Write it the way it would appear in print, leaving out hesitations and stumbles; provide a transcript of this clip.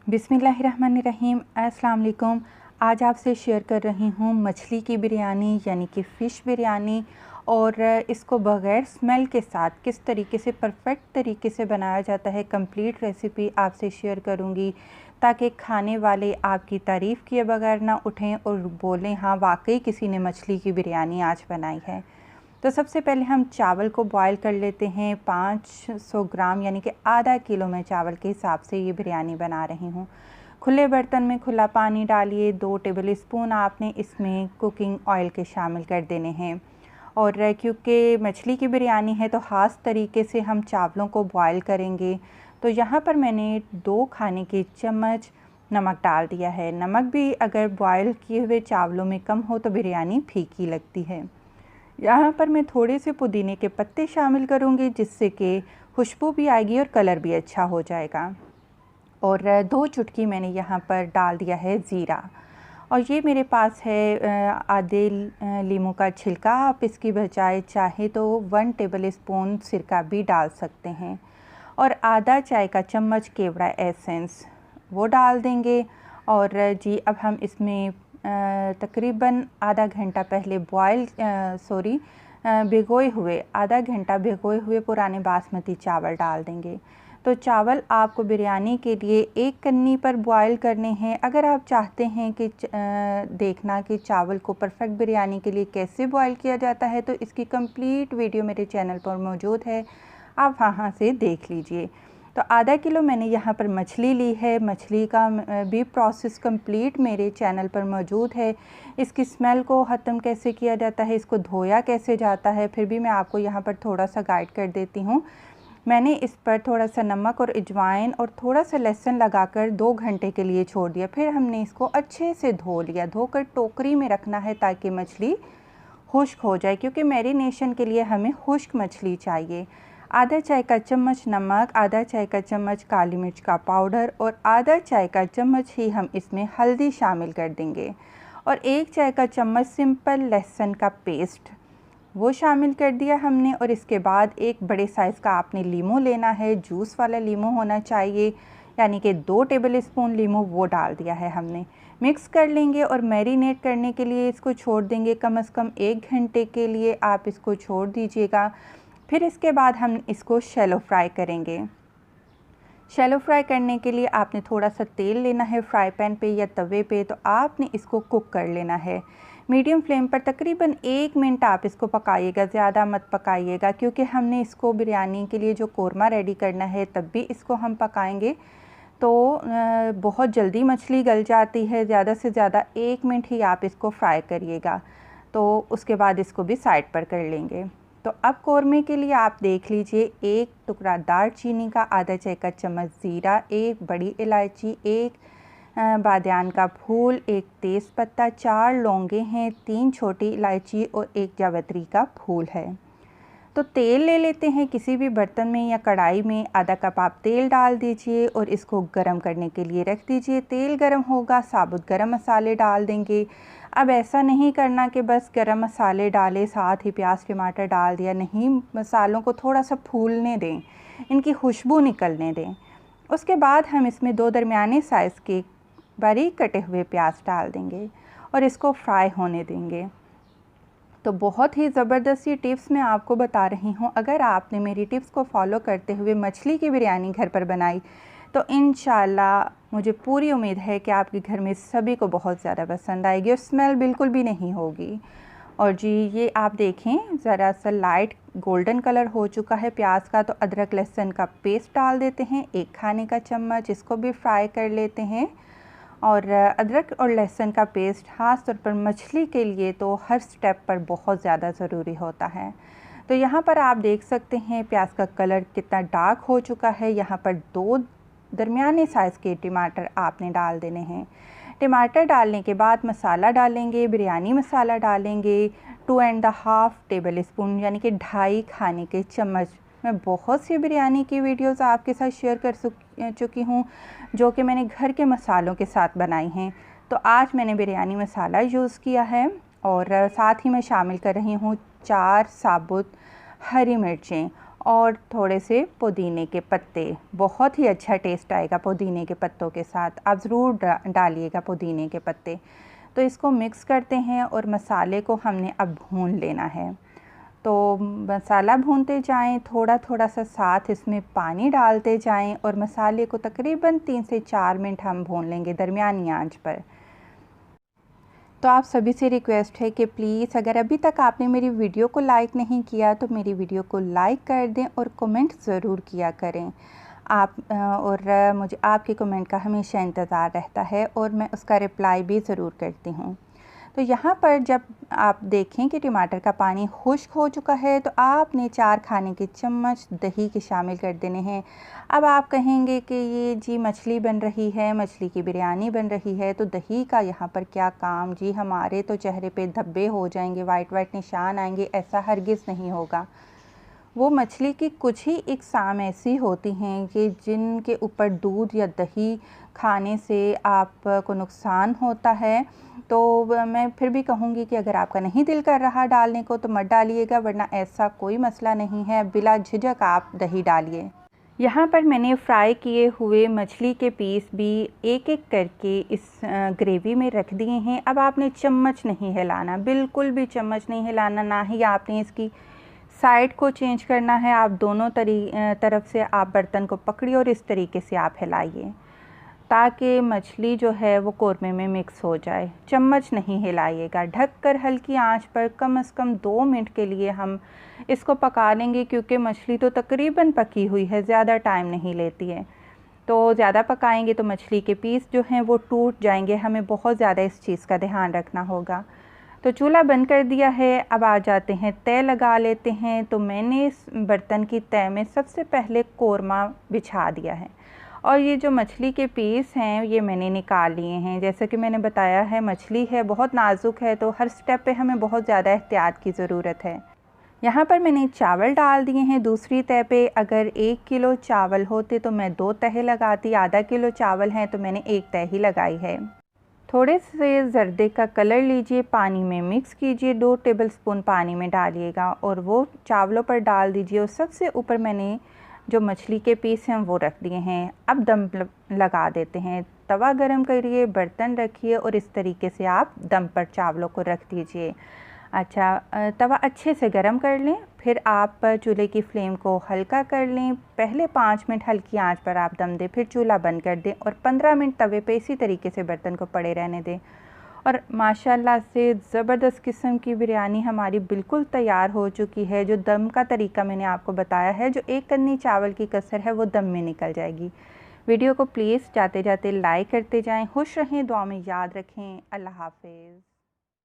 बिस्मिल्लाहिर्रहमानिर्रहीम। अस्सलाम वालेकुम। आज आपसे शेयर कर रही हूँ मछली की बिरयानी यानी कि फ़िश बिरयानी, और इसको बग़ैर स्मेल के साथ किस तरीके से परफ़ेक्ट तरीके से बनाया जाता है, कंप्लीट रेसिपी आपसे शेयर करूँगी ताकि खाने वाले आपकी तारीफ़ किए बगैर ना उठें और बोलें हाँ वाकई किसी ने मछली की बिरयानी आज बनाई है। तो सबसे पहले हम चावल को बॉयल कर लेते हैं। 500 ग्राम यानी कि आधा किलो मैं चावल के हिसाब से ये बिरयानी बना रही हूँ। खुले बर्तन में खुला पानी डालिए। 2 टेबल स्पून आपने इसमें कुकिंग ऑयल के शामिल कर देने हैं। और क्योंकि मछली की बिरयानी है तो ख़ास तरीके से हम चावलों को बॉयल करेंगे। तो यहाँ पर मैंने 2 खाने के चम्मच नमक डाल दिया है। नमक भी अगर बॉयल किए हुए चावलों में कम हो तो बिरयानी फीकी लगती है। यहाँ पर मैं थोड़े से पुदीने के पत्ते शामिल करूँगी जिससे कि खुशबू भी आएगी और कलर भी अच्छा हो जाएगा। और 2 चुटकी मैंने यहाँ पर डाल दिया है ज़ीरा, और ये मेरे पास है आधे लीमू का छिलका। आप इसकी बजाय चाहे तो 1 टेबल स्पून सिरका भी डाल सकते हैं, और आधा चाय का चम्मच केवड़ा एसेंस वो डाल देंगे। और जी अब हम इसमें तकरीबन आधा घंटा पहले भिगोए हुए आधा घंटा भिगोए हुए पुराने बासमती चावल डाल देंगे। तो चावल आपको बिरयानी के लिए 1 कन्नी पर बॉयल करने हैं। अगर आप चाहते हैं कि देखना कि चावल को परफेक्ट बिरयानी के लिए कैसे बॉयल किया जाता है तो इसकी कंप्लीट वीडियो मेरे चैनल पर मौजूद है, आप वहाँ से देख लीजिए। तो आधा किलो मैंने यहाँ पर मछली ली है। मछली का भी प्रोसेस कंप्लीट मेरे चैनल पर मौजूद है। इसकी स्मेल को ख़त्म कैसे किया जाता है, इसको धोया कैसे जाता है, फिर भी मैं आपको यहाँ पर थोड़ा सा गाइड कर देती हूँ। मैंने इस पर थोड़ा सा नमक और अजवाइन और थोड़ा सा लहसुन लगाकर 2 घंटे के लिए छोड़ दिया। फिर हमने इसको अच्छे से धो लिया। धोकर टोकरी में रखना है ताकि मछली खुश्क हो जाए, क्योंकि मैरिनेशन के लिए हमें खुश्क मछली चाहिए। आधा चाय का चम्मच नमक, आधा चाय का चम्मच काली मिर्च का पाउडर और आधा चाय का चम्मच ही हम इसमें हल्दी शामिल कर देंगे, और 1 चाय का चम्मच सिंपल लहसुन का पेस्ट वो शामिल कर दिया हमने। और इसके बाद एक बड़े साइज़ का आपने लीमू लेना है, जूस वाला लीमू होना चाहिए, यानी कि 2 टेबल स्पून लीमू वो डाल दिया है हमने। मिक्स कर लेंगे और मैरिनेट करने के लिए इसको छोड़ देंगे। कम से कम 1 घंटे के लिए आप इसको छोड़ दीजिएगा। फिर इसके बाद हम इसको शैलो फ्राई करेंगे। शैलो फ्राई करने के लिए आपने थोड़ा सा तेल लेना है फ्राई पैन पे या तवे पे, तो आपने इसको कुक कर लेना है मीडियम फ्लेम पर। तकरीबन 1 मिनट आप इसको पकाइएगा, ज़्यादा मत पकाइएगा, क्योंकि हमने इसको बिरयानी के लिए जो कोरमा रेडी करना है तब भी इसको हम पकाएंगे तो बहुत जल्दी मछली गल जाती है। ज़्यादा से ज़्यादा 1 मिनट ही आप इसको फ्राई करिएगा, तो उसके बाद इसको भी साइड पर कर लेंगे। तो अब कोरमे के लिए आप देख लीजिए, 1 टुकड़ा दालचीनी का, आधा चाय का चम्मच ज़ीरा, 1 बड़ी इलायची, 1 बादियान का फूल, 1 तेज़पत्ता, 4 लौंगे हैं, 3 छोटी इलायची और 1 जावित्री का फूल है। तो तेल ले लेते हैं किसी भी बर्तन में या कढ़ाई में। आधा कप आप तेल डाल दीजिए और इसको गरम करने के लिए रख दीजिए। तेल गरम होगा, साबुत गरम मसाले डाल देंगे। अब ऐसा नहीं करना कि बस गरम मसाले डाले साथ ही प्याज टमाटर डाल दिया, नहीं, मसालों को थोड़ा सा फूलने दें, इनकी खुशबू निकलने दें। उसके बाद हम इसमें 2 दरमियाने साइज़ के बारीक कटे हुए प्याज डाल देंगे और इसको फ्राई होने देंगे। तो बहुत ही ज़बरदस्त ये टिप्स मैं आपको बता रही हूँ। अगर आपने मेरी टिप्स को फॉलो करते हुए मछली की बिरयानी घर पर बनाई तो इंशाल्लाह मुझे पूरी उम्मीद है कि आपके घर में सभी को बहुत ज़्यादा पसंद आएगी और स्मेल बिल्कुल भी नहीं होगी। और जी ये आप देखें ज़रा सा लाइट गोल्डन कलर हो चुका है प्याज का, तो अदरक लहसुन का पेस्ट डाल देते हैं 1 खाने का चम्मच, इसको भी फ्राई कर लेते हैं। और अदरक और लहसुन का पेस्ट ख़ास तौर पर मछली के लिए तो हर स्टेप पर बहुत ज़्यादा ज़रूरी होता है। तो यहाँ पर आप देख सकते हैं प्याज का कलर कितना डार्क हो चुका है। यहाँ पर 2 दरमियाने साइज़ के टमाटर आपने डाल देने हैं। टमाटर डालने के बाद मसाला डालेंगे, बिरयानी मसाला डालेंगे 2.5 टेबल स्पून यानी कि 2.5 खाने के चम्मच। मैं बहुत सी बिरयानी की वीडियोस आपके साथ शेयर कर चुकी हूँ जो कि मैंने घर के मसालों के साथ बनाई हैं। तो आज मैंने बिरयानी मसाला यूज़ किया है और साथ ही मैं शामिल कर रही हूँ 4 साबुत हरी मिर्चें और थोड़े से पुदीने के पत्ते। बहुत ही अच्छा टेस्ट आएगा पुदीने के पत्तों के साथ, आप ज़रूर डालिएगा पुदीने के पत्ते। तो इसको मिक्स करते हैं और मसाले को हमने अब भून लेना है। तो मसाला भूनते जाएं, थोड़ा थोड़ा सा साथ इसमें पानी डालते जाएं और मसाले को तकरीबन 3 से 4 मिनट हम भून लेंगे दरमियानी आंच पर। तो आप सभी से रिक्वेस्ट है कि प्लीज़ अगर अभी तक आपने मेरी वीडियो को लाइक नहीं किया तो मेरी वीडियो को लाइक कर दें और कमेंट ज़रूर किया करें। और मुझे आपके कमेंट का हमेशा इंतज़ार रहता है और मैं उसका रिप्लाई भी ज़रूर करती हूँ। तो यहाँ पर जब आप देखें कि टमाटर का पानी खुश्क हो चुका है तो आपने 4 खाने के चम्मच दही के शामिल कर देने हैं। अब आप कहेंगे कि ये जी मछली बन रही है, मछली की बिरयानी बन रही है, तो दही का यहाँ पर क्या काम जी, हमारे तो चेहरे पे धब्बे हो जाएंगे, वाइट वाइट निशान आएंगे। ऐसा हरगिज़ नहीं होगा। वो मछली की कुछ ही इकसाम ऐसी होती हैं कि जिनके ऊपर दूध या दही खाने से आपको नुकसान होता है। तो मैं फिर भी कहूँगी कि अगर आपका नहीं दिल कर रहा डालने को तो मत डालिएगा, वरना ऐसा कोई मसला नहीं है, बिला झिझक आप दही डालिए। यहाँ पर मैंने फ्राई किए हुए मछली के पीस भी एक एक करके इस ग्रेवी में रख दिए हैं। अब आपने चम्मच नहीं हिलाना, बिल्कुल भी चम्मच नहीं हिलाना, ना ही आपने इसकी साइड को चेंज करना है। आप दोनों तरफ से आप बर्तन को पकड़िए और इस तरीके से आप हिलाइए ताकि मछली जो है वो कोरमे में मिक्स हो जाए। चम्मच नहीं हिलाइएगा। ढककर हल्की आंच पर कम से कम 2 मिनट के लिए हम इसको पका लेंगे, क्योंकि मछली तो तकरीबन पकी हुई है, ज़्यादा टाइम नहीं लेती है। तो ज़्यादा पकाएंगे तो मछली के पीस जो हैं वो टूट जाएंगे। हमें बहुत ज़्यादा इस चीज़ का ध्यान रखना होगा। तो चूल्हा बंद कर दिया है। अब आ जाते हैं तय लगा लेते हैं। तो मैंने इस बर्तन की तय में सबसे पहले कोरमा बिछा दिया है और ये जो मछली के पीस हैं ये मैंने निकाल लिए हैं। जैसे कि मैंने बताया है, मछली है बहुत नाजुक है, तो हर स्टेप पे हमें बहुत ज़्यादा एहतियात की ज़रूरत है। यहाँ पर मैंने चावल डाल दिए हैं दूसरी तय पे। अगर 1 किलो चावल होते तो मैं 2 तह लगाती, आधा किलो चावल हैं तो मैंने 1 तह ही लगाई है। थोड़े से ज़र्दे का कलर लीजिए, पानी में मिक्स कीजिए, 2 टेबलस्पून पानी में डालिएगा और वो चावलों पर डाल दीजिए। और सबसे ऊपर मैंने जो मछली के पीस हैं वो रख दिए हैं। अब दम लगा देते हैं। तवा गरम करिए, बर्तन रखिए और इस तरीके से आप दम पर चावलों को रख दीजिए। अच्छा, तवा अच्छे से गरम कर लें, फिर आप चूल्हे की फ्लेम को हल्का कर लें। पहले 5 मिनट हल्की आंच पर आप दम दें, फिर चूल्हा बंद कर दें और 15 मिनट तवे पे इसी तरीके से बर्तन को पड़े रहने दें। और माशाल्लाह से ज़बरदस्त किस्म की बिरयानी हमारी बिल्कुल तैयार हो चुकी है। जो दम का तरीका मैंने आपको बताया है, जो 1 कन्नी चावल की कसर है वो दम में निकल जाएगी। वीडियो को प्लीज़ जाते जाते लाइक करते जाएं। खुश रहें, दुआ में याद रखें। अल्लाह हाफ़िज़।